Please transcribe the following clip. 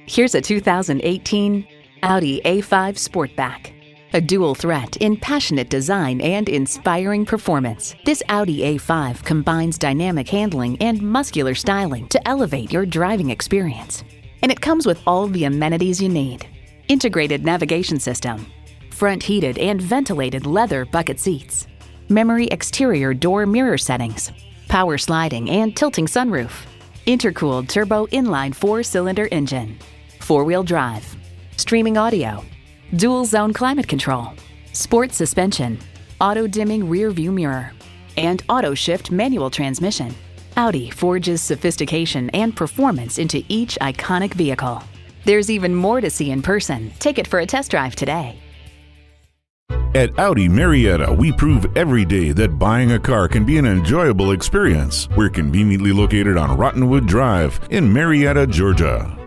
Here's a 2018 Audi A5 Sportback. A dual threat in passionate design and inspiring performance, this Audi A5 combines dynamic handling and muscular styling to elevate your driving experience. And it comes with all the amenities you need. Integrated navigation system, front heated and ventilated leather bucket seats, memory exterior door mirror settings, power sliding and tilting sunroof, intercooled turbo inline 4-cylinder engine, 4-wheel drive, streaming audio, dual zone climate control, sport suspension, auto dimming rear view mirror, and auto shift manual transmission. Audi forges sophistication and performance into each iconic vehicle. There's even more to see in person. Take it for a test drive today. At Audi Marietta, we prove every day that buying a car can be an enjoyable experience. We're conveniently located on Rottenwood Drive in Marietta, Georgia.